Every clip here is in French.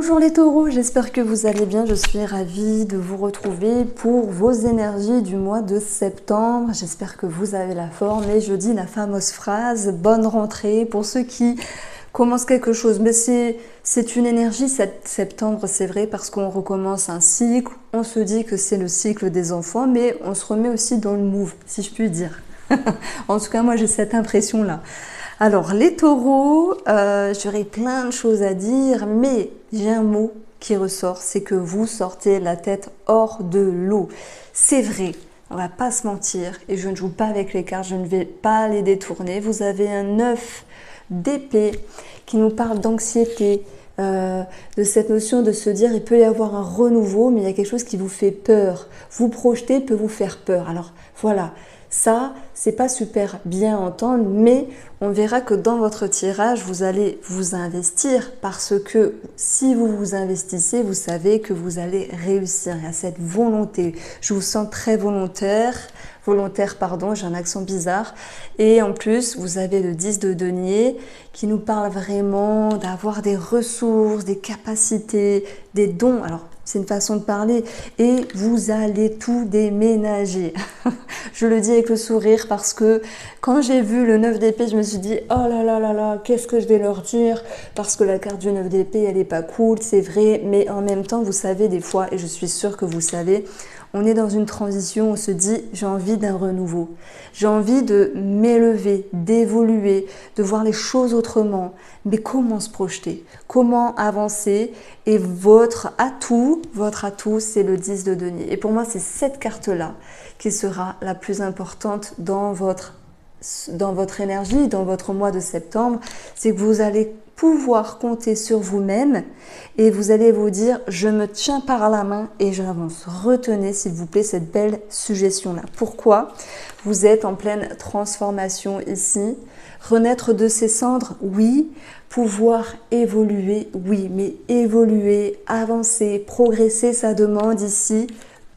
Bonjour les taureaux, j'espère que vous allez bien, je suis ravie de vous retrouver pour vos énergies du mois de septembre. J'espère que vous avez la forme et je dis la fameuse phrase, bonne rentrée pour ceux qui commencent quelque chose. Mais c'est une énergie, septembre, c'est vrai, parce qu'on recommence un cycle, on se dit que c'est le cycle des enfants, mais on se remet aussi dans le move, si je puis dire. En tout cas, moi j'ai cette impression-là. Alors, les taureaux, j'aurais plein de choses à dire, mais j'ai un mot qui ressort, c'est que vous sortez la tête hors de l'eau. C'est vrai, on va pas se mentir, et je ne joue pas avec les cartes, je ne vais pas les détourner. Vous avez un 9 d'épée qui nous parle d'anxiété, de cette notion de se dire il peut y avoir un renouveau, mais il y a quelque chose qui vous fait peur. Vous projeter peut vous faire peur. Alors, voilà. Ça, c'est pas super bien à entendre, mais on verra que dans votre tirage, vous allez vous investir parce que si vous vous investissez, vous savez que vous allez réussir. Il y a cette volonté. Je vous sens très volontaire, pardon, j'ai un accent bizarre. Et en plus, vous avez le 10 de denier qui nous parle vraiment d'avoir des ressources, des capacités, des dons. Alors, c'est une façon de parler et vous allez tout déménager. Je le dis avec le sourire parce que quand j'ai vu le 9 d'épée, je me suis dit oh là là là là, qu'est-ce que je vais leur dire? Parce que la carte du 9 d'épée, elle est pas cool, c'est vrai, mais en même temps, vous savez des fois, et je suis sûre que vous savez, on est dans une transition, on se dit j'ai envie d'un renouveau, j'ai envie de m'élever, d'évoluer, de voir les choses autrement. Mais comment se projeter? Comment avancer? Et votre atout, c'est le 10 de denier. Et pour moi, c'est cette carte-là qui sera la plus importante dans votre énergie, dans votre mois de septembre. C'est que vous allez pouvoir compter sur vous-même et vous allez vous dire je me tiens par la main et j'avance. Retenez s'il vous plaît cette belle suggestion-là. Pourquoi? Vous êtes en pleine transformation ici. Renaître de ses cendres, oui. Pouvoir évoluer, oui. Mais évoluer, avancer, progresser, ça demande ici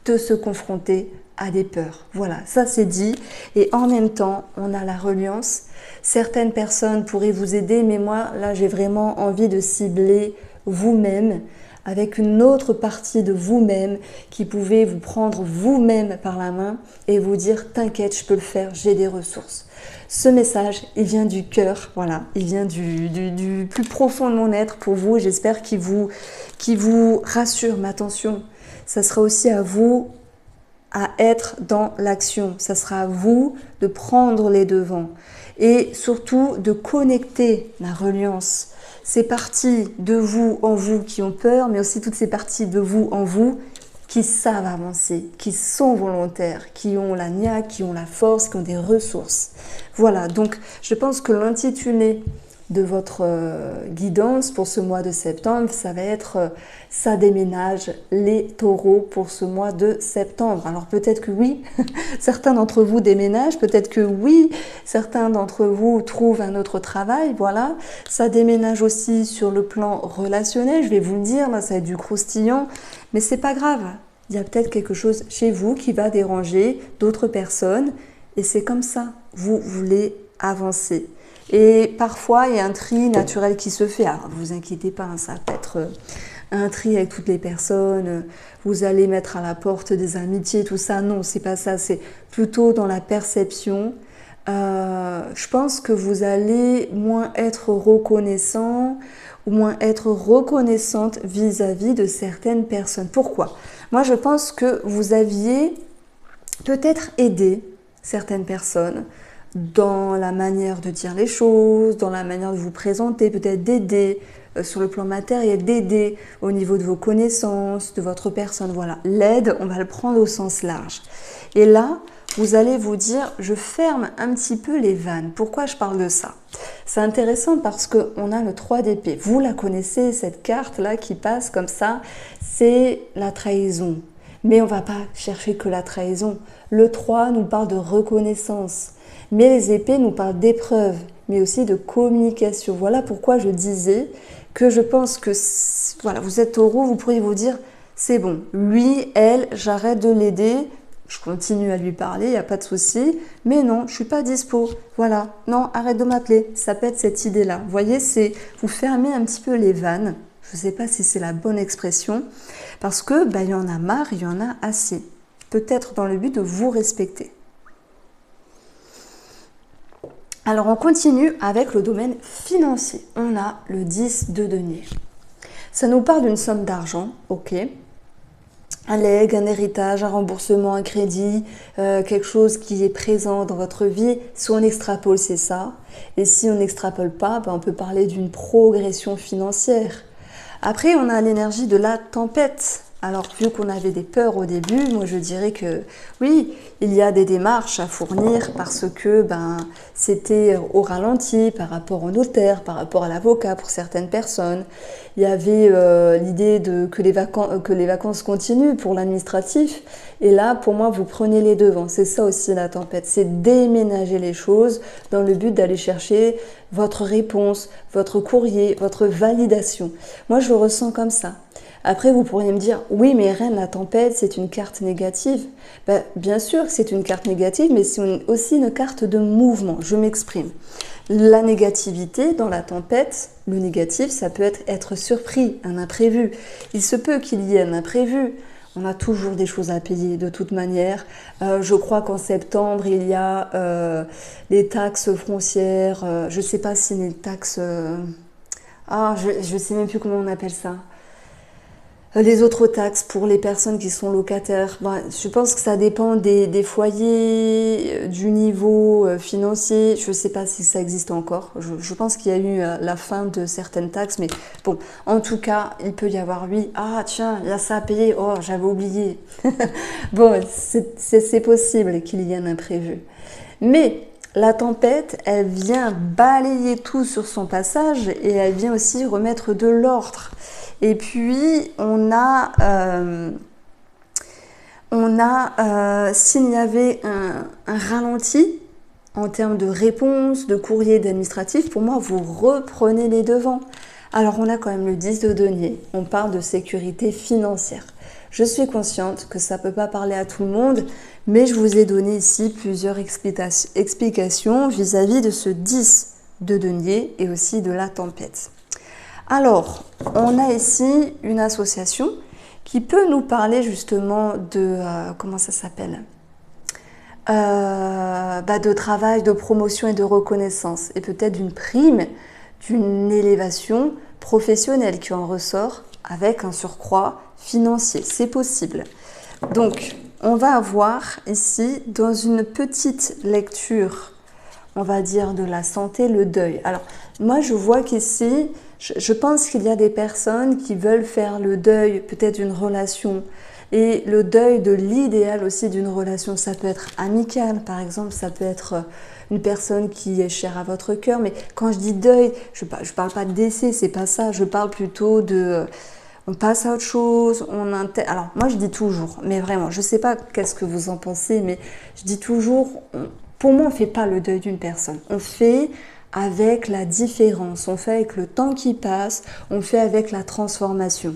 de se confronter à des peurs. Voilà, ça c'est dit. Et en même temps, on a la reliance. Certaines personnes pourraient vous aider, mais moi, là, j'ai vraiment envie de cibler vous-même avec une autre partie de vous-même qui pouvait vous prendre vous-même par la main et vous dire « T'inquiète, je peux le faire, j'ai des ressources ». Ce message, il vient du cœur, voilà, il vient du plus profond de mon être pour vous. J'espère qu'il vous rassure. Mais attention, ça sera aussi à vous à être dans l'action. Ça sera à vous de prendre les devants et surtout de connecter la reliance. Ces parties de vous en vous qui ont peur, mais aussi toutes ces parties de vous en vous qui savent avancer, qui sont volontaires, qui ont la niaque, qui ont la force, qui ont des ressources. Voilà, donc je pense que l'intitulé de votre guidance pour ce mois de septembre, ça va être ça déménage les taureaux pour ce mois de septembre. Alors peut-être que oui, certains d'entre vous déménagent, peut-être que oui, certains d'entre vous trouvent un autre travail, voilà. Ça déménage aussi sur le plan relationnel, je vais vous le dire, là ça va être du croustillant, mais c'est pas grave. Il y a peut-être quelque chose chez vous qui va déranger d'autres personnes et c'est comme ça, vous voulez avancer. Et parfois, il y a un tri naturel qui se fait. Alors, ne vous inquiétez pas, hein, ça peut être un tri avec toutes les personnes. Vous allez mettre à la porte des amitiés, tout ça. Non, c'est pas ça. C'est plutôt dans la perception. Je pense que vous allez moins être reconnaissant ou moins être reconnaissante vis-à-vis de certaines personnes. Pourquoi? Moi, je pense que vous aviez peut-être aidé certaines personnes dans la manière de dire les choses, dans la manière de vous présenter, peut-être d'aider sur le plan matériel, d'aider au niveau de vos connaissances, de votre personne. Voilà, l'aide, on va le prendre au sens large. Et là, vous allez vous dire, je ferme un petit peu les vannes. Pourquoi je parle de ça? C'est intéressant parce qu'on a le 3 d'épée. Vous la connaissez, cette carte-là qui passe comme ça, c'est la trahison. Mais on ne va pas chercher que la trahison. Le 3 nous parle de reconnaissance. Mais les épées nous parlent d'épreuves, mais aussi de communication. Voilà pourquoi je disais que je pense que, voilà, vous êtes taureau, vous pourriez vous dire, c'est bon, lui, elle, j'arrête de l'aider, je continue à lui parler, il n'y a pas de souci, mais non, je ne suis pas dispo. Voilà, non, arrête de m'appeler. Ça peut être cette idée-là. Vous voyez, c'est vous fermez un petit peu les vannes Je ne sais pas si c'est la bonne expression, parce que il y en a marre, il y en a assez. Peut-être dans le but de vous respecter. Alors on continue avec le domaine financier. On a le 10 de denier. Ça nous parle d'une somme d'argent, ok. Un legs, un héritage, un remboursement, un crédit, quelque chose qui est présent dans votre vie. Si on extrapole, c'est ça. Et si on n'extrapole pas, on peut parler d'une progression financière. Après, on a l'énergie de la tempête. Alors, vu qu'on avait des peurs au début, moi je dirais que oui, il y a des démarches à fournir parce que c'était au ralenti par rapport au notaire, par rapport à l'avocat pour certaines personnes. Il y avait l'idée que les vacances continuent pour l'administratif. Et là, pour moi, vous prenez les devants. C'est ça aussi la tempête, c'est déménager les choses dans le but d'aller chercher votre réponse, votre courrier, votre validation. Moi, je le ressens comme ça. Après, vous pourriez me dire, oui, mais Reine, la tempête, c'est une carte négative. Bien sûr que c'est une carte négative, mais c'est aussi une carte de mouvement. Je m'exprime. La négativité dans la tempête, le négatif, ça peut être surpris, un imprévu. Il se peut qu'il y ait un imprévu. On a toujours des choses à payer de toute manière. Je crois qu'en septembre, il y a les taxes foncières. Je ne sais pas si les taxes... je ne sais même plus comment on appelle ça. Les autres taxes pour les personnes qui sont locataires, je pense que ça dépend des foyers, du niveau financier. Je ne sais pas si ça existe encore. Je pense qu'il y a eu la fin de certaines taxes, mais bon, en tout cas, il peut y avoir, oui, tiens, il y a ça à payer, oh, j'avais oublié. Bon, c'est possible qu'il y ait un imprévu. Mais la tempête, elle vient balayer tout sur son passage et elle vient aussi remettre de l'ordre. Et puis, on a s'il y avait un ralenti en termes de réponse, de courrier, d'administratif, pour moi, vous reprenez les devants. Alors, on a quand même le 10 de denier. On parle de sécurité financière. Je suis consciente que ça ne peut pas parler à tout le monde, mais je vous ai donné ici plusieurs explications vis-à-vis de ce 10 de denier et aussi de la tempête. Alors, on a ici une association qui peut nous parler justement de, comment ça s'appelle, de travail, de promotion et de reconnaissance, et peut-être d'une prime, d'une élévation professionnelle qui en ressort avec un surcroît financier. C'est possible. Donc, on va avoir ici, dans une petite lecture, on va dire de la santé, le deuil. Alors, moi, je vois qu'ici, je pense qu'il y a des personnes qui veulent faire le deuil peut-être d'une relation et le deuil de l'idéal aussi d'une relation. Ça peut être amical, par exemple, ça peut être une personne qui est chère à votre cœur. Mais quand je dis deuil, je parle pas de décès, c'est pas ça. Je parle plutôt de... On passe à autre chose, Alors, moi, je dis toujours, mais vraiment, je sais pas qu'est-ce que vous en pensez, mais je dis toujours, pour moi, on fait pas le deuil d'une personne. On fait avec la différence, on fait avec le temps qui passe, on fait avec la transformation.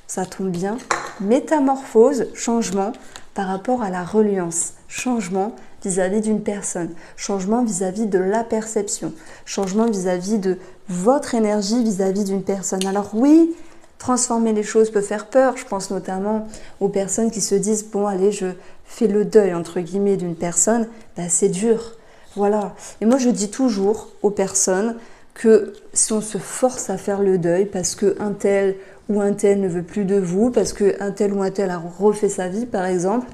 Ça tombe bien. Métamorphose, changement par rapport à la reliance. Changement vis-à-vis d'une personne. Changement vis-à-vis de la perception. Changement vis-à-vis de votre énergie vis-à-vis d'une personne. Alors oui, transformer les choses peut faire peur. Je pense notamment aux personnes qui se disent « Bon, allez, je fais le deuil, entre guillemets, d'une personne. » C'est dur. Voilà. Et moi, je dis toujours aux personnes que si on se force à faire le deuil parce qu'un tel ou un tel ne veut plus de vous, parce qu'un tel ou un tel a refait sa vie, par exemple,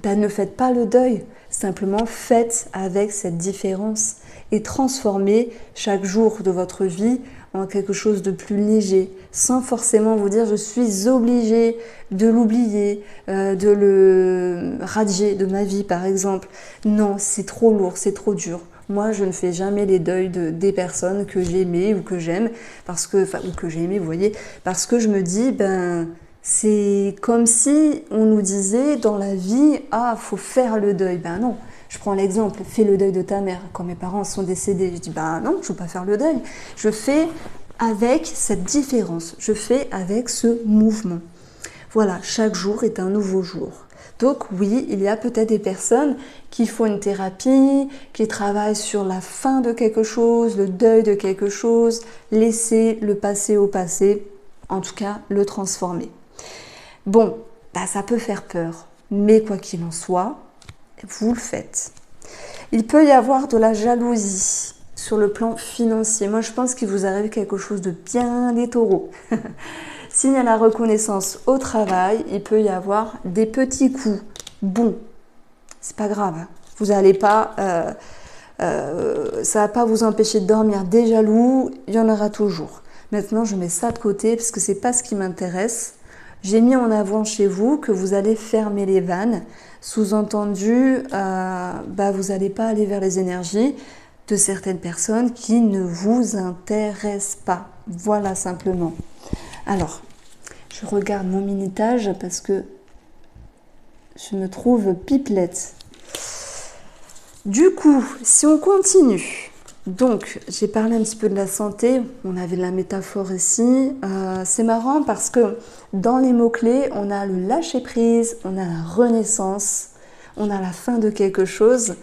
ne faites pas le deuil. Simplement, faites avec cette différence et transformez chaque jour de votre vie en quelque chose de plus léger, sans forcément vous dire « je suis obligée de l'oublier, de le radier de ma vie » par exemple. Non, c'est trop lourd, c'est trop dur. Moi, je ne fais jamais les deuils des personnes que j'ai aimées ou que j'aime, ou que j'ai aimées, vous voyez, parce que je me dis, c'est comme si on nous disait dans la vie « ah, faut faire le deuil ». Non. Je prends l'exemple, fais le deuil de ta mère. Quand mes parents sont décédés, je dis non, je ne veux pas faire le deuil. Je fais avec cette différence, je fais avec ce mouvement. Voilà, chaque jour est un nouveau jour. Donc oui, il y a peut-être des personnes qui font une thérapie, qui travaillent sur la fin de quelque chose, le deuil de quelque chose, laisser le passé au passé. en tout cas le transformer. Bon, bah, ça peut faire peur, mais quoi qu'il en soit, vous le faites. Il peut y avoir de la jalousie sur le plan financier. Moi, je pense qu'il vous arrive quelque chose de bien des taureaux. S'il y a la reconnaissance au travail, il peut y avoir des petits coups. Bon, c'est pas grave. Vous n'allez pas, ça va pas vous empêcher de dormir. Des jaloux, il y en aura toujours. Maintenant, je mets ça de côté parce que c'est pas ce qui m'intéresse. J'ai mis en avant chez vous que vous allez fermer les vannes. Sous-entendu, vous n'allez pas aller vers les énergies de certaines personnes qui ne vous intéressent pas. Voilà simplement. Alors, je regarde mon minutage parce que je me trouve pipelette. Du coup, si on continue, donc j'ai parlé un petit peu de la santé, on avait de la métaphore ici. C'est marrant parce que dans les mots-clés, on a le lâcher-prise, on a la renaissance, on a la fin de quelque chose.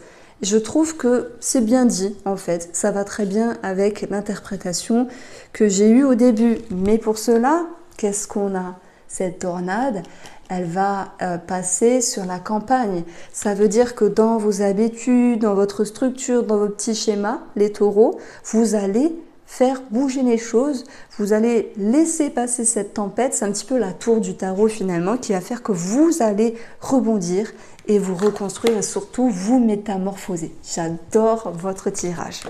Je trouve que c'est bien dit en fait, ça va très bien avec l'interprétation que j'ai eue au début. Mais pour cela, qu'est-ce qu'on a? Cette tornade, elle va passer sur la campagne. Ça veut dire que dans vos habitudes, dans votre structure, dans vos petits schémas, les taureaux, vous allez faire bouger les choses, vous allez laisser passer cette tempête. C'est un petit peu la tour du tarot finalement qui va faire que vous allez rebondir et vous reconstruire et surtout vous métamorphoser. J'adore votre tirage.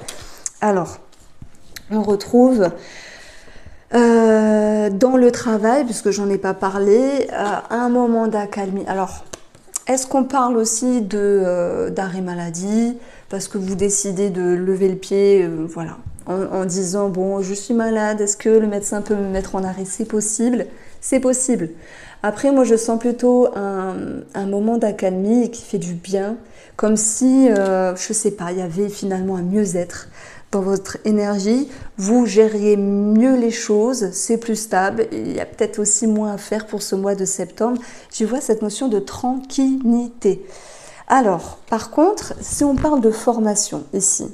Alors, on retrouve dans le travail, puisque j'en ai pas parlé, un moment d'accalmie. Alors, est-ce qu'on parle aussi d'arrêt maladie, parce que vous décidez de lever le pied, voilà, en disant, bon, je suis malade, est-ce que le médecin peut me mettre en arrêt? C'est possible, c'est possible. Après, moi, je sens plutôt un moment d'accalmie qui fait du bien, comme si, je sais pas, il y avait finalement un mieux-être dans votre énergie, vous gériez mieux les choses, c'est plus stable, il y a peut-être aussi moins à faire pour ce mois de septembre. Je vois cette notion de tranquillité. Alors, par contre, si on parle de formation ici,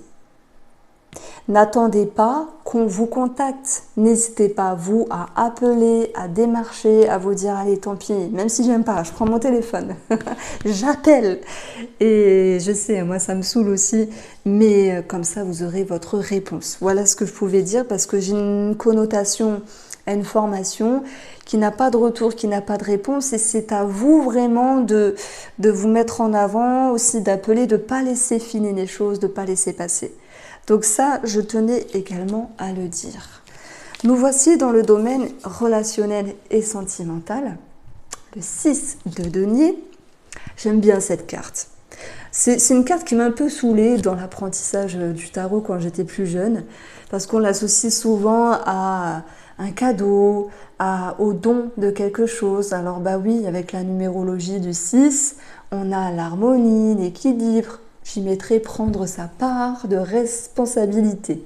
n'attendez pas qu'on vous contacte. N'hésitez pas, vous, à appeler, à démarcher, à vous dire, allez, tant pis, même si j'aime pas, je prends mon téléphone, j'appelle. Et je sais, moi, ça me saoule aussi, mais comme ça, vous aurez votre réponse. Voilà ce que je pouvais dire, parce que j'ai une connotation à une formation qui n'a pas de retour, qui n'a pas de réponse, et c'est à vous vraiment de vous mettre en avant, aussi d'appeler, de ne pas laisser filer les choses, de ne pas laisser passer. Donc ça, je tenais également à le dire. Nous voici dans le domaine relationnel et sentimental. Le 6 de denier. J'aime bien cette carte. C'est une carte qui m'a un peu saoulée dans l'apprentissage du tarot quand j'étais plus jeune, parce qu'on l'associe souvent à un cadeau, au don de quelque chose. Alors bah oui, avec la numérologie du 6, on a l'harmonie, l'équilibre. J'y mettrai prendre sa part de responsabilité.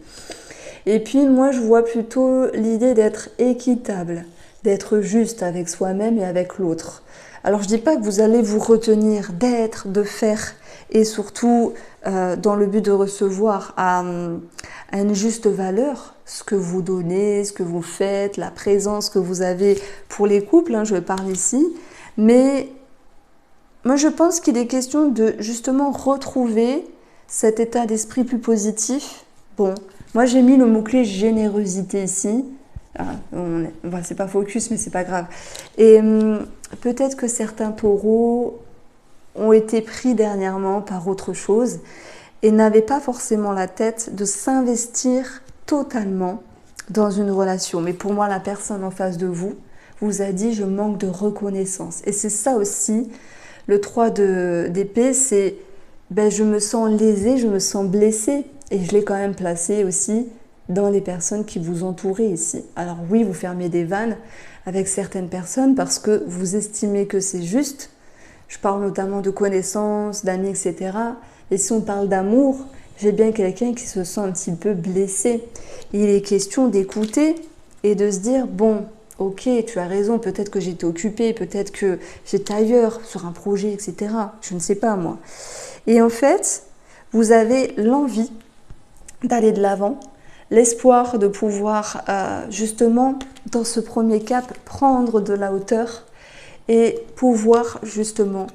Et puis moi, je vois plutôt l'idée d'être équitable, d'être juste avec soi-même et avec l'autre. Alors je dis pas que vous allez vous retenir d'être, de faire, et surtout dans le but de recevoir à une juste valeur ce que vous donnez, ce que vous faites, la présence que vous avez pour les couples, je parle ici, mais moi, je pense qu'il est question de justement retrouver cet état d'esprit plus positif. Bon, moi j'ai mis le mot-clé générosité ici. C'est pas focus, mais c'est pas grave. Et peut-être que certains taureaux ont été pris dernièrement par autre chose et n'avaient pas forcément la tête de s'investir totalement dans une relation. Mais pour moi, la personne en face de vous vous a dit « je manque de reconnaissance ». Et c'est ça aussi. Le 3 d'épée, c'est je me sens lésée, je me sens blessée. Et je l'ai quand même placé aussi dans les personnes qui vous entourent ici. Alors oui, vous fermez des vannes avec certaines personnes parce que vous estimez que c'est juste. Je parle notamment de connaissances, d'amis, etc. Et si on parle d'amour, j'ai bien quelqu'un qui se sent un petit peu blessé. Il est question d'écouter et de se dire, bon, ok, tu as raison, peut-être que j'étais occupée, peut-être que j'étais ailleurs sur un projet, etc. Je ne sais pas, moi. Et en fait, vous avez l'envie d'aller de l'avant, l'espoir de pouvoir justement, dans ce premier cap, prendre de la hauteur et pouvoir justement,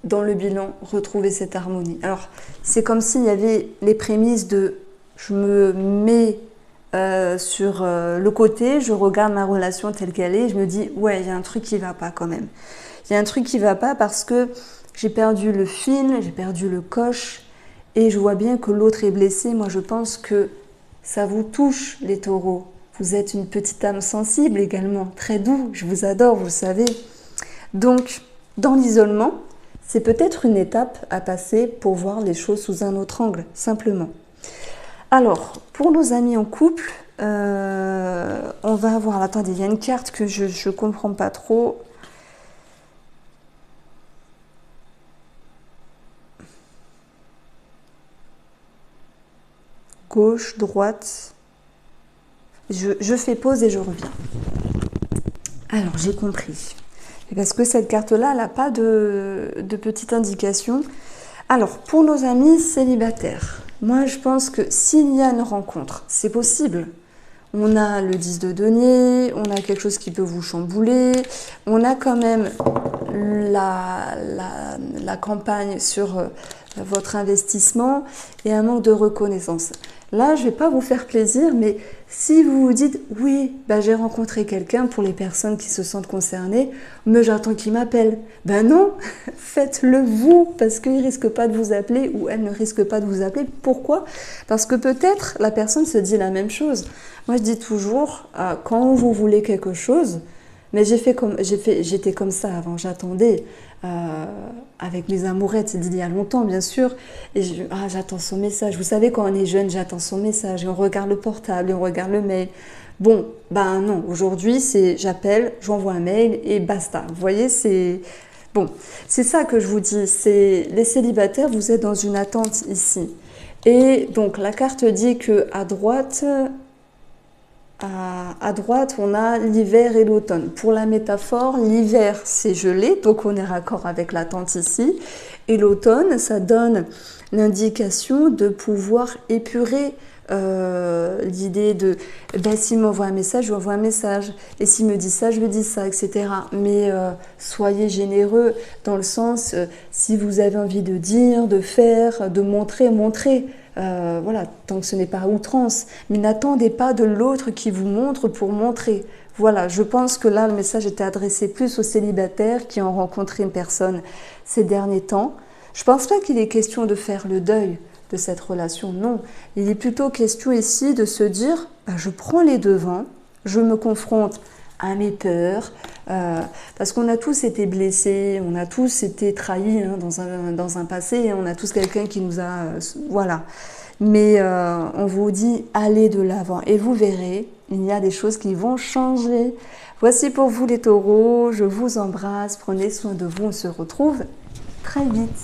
dans le bilan, retrouver cette harmonie. Alors, c'est comme s'il y avait les prémices de je me mets sur le côté, je regarde ma relation telle qu'elle est, je me dis ouais, il y a un truc qui va pas quand même. Il y a un truc qui va pas parce que j'ai perdu le fil, j'ai perdu le coche et je vois bien que l'autre est blessé. Moi, je pense que ça vous touche, les taureaux. Vous êtes une petite âme sensible également, très doux, je vous adore, vous le savez. Donc, dans l'isolement, c'est peut-être une étape à passer pour voir les choses sous un autre angle, simplement. Alors, pour nos amis en couple, on va avoir... Attendez, il y a une carte que je ne comprends pas trop. Gauche, droite. Je fais pause et je reviens. Alors, j'ai compris. Parce que cette carte-là, elle n'a pas de petite indication. Alors, pour nos amis célibataires, moi, je pense que s'il y a une rencontre, c'est possible. On a le 10 de denier, on a quelque chose qui peut vous chambouler, on a quand même la campagne sur votre investissement et un manque de reconnaissance. Là, je ne vais pas vous faire plaisir, mais si vous vous dites « Oui, bah, j'ai rencontré quelqu'un » pour les personnes qui se sentent concernées, mais j'attends qu'il m'appelle. Ben non, faites-le vous, parce qu'il ne risque pas de vous appeler ou elle ne risque pas de vous appeler. Pourquoi? Parce que peut-être la personne se dit la même chose. Moi, je dis toujours, quand vous voulez quelque chose, mais j'étais comme ça avant, j'attendais avec mes amourettes, c'est d'il y a longtemps bien sûr, et j'attends son message. Vous savez, quand on est jeune, j'attends son message, et on regarde le portable, et on regarde le mail. Bon, ben non, aujourd'hui, c'est j'appelle, j'envoie un mail, et basta. Vous voyez, c'est... Bon, c'est ça que je vous dis, c'est les célibataires, vous êtes dans une attente ici. Et donc, la carte dit qu'à droite... À droite, on a l'hiver et l'automne. Pour la métaphore, l'hiver, c'est gelé, donc on est raccord avec l'attente ici. Et l'automne, ça donne l'indication de pouvoir épurer l'idée de s'il m'envoie un message, je lui envoie un message. Et s'il me dit ça, je lui dis ça, etc. Mais soyez généreux dans le sens, si vous avez envie de dire, de faire, de montrer, montrez. Voilà, tant que ce n'est pas à outrance, mais n'attendez pas de l'autre qui vous montre pour montrer. Voilà, je pense que là, le message était adressé plus aux célibataires qui ont rencontré une personne ces derniers temps. Je ne pense pas qu'il est question de faire le deuil de cette relation, non. Il est plutôt question ici de se dire, je prends les devants, je me confronte à mes peurs, parce qu'on a tous été blessés, on a tous été trahis hein, dans un passé, on a tous quelqu'un qui nous a... voilà. Mais on vous dit, allez de l'avant et vous verrez, il y a des choses qui vont changer. Voici pour vous les taureaux, je vous embrasse, prenez soin de vous, on se retrouve très vite.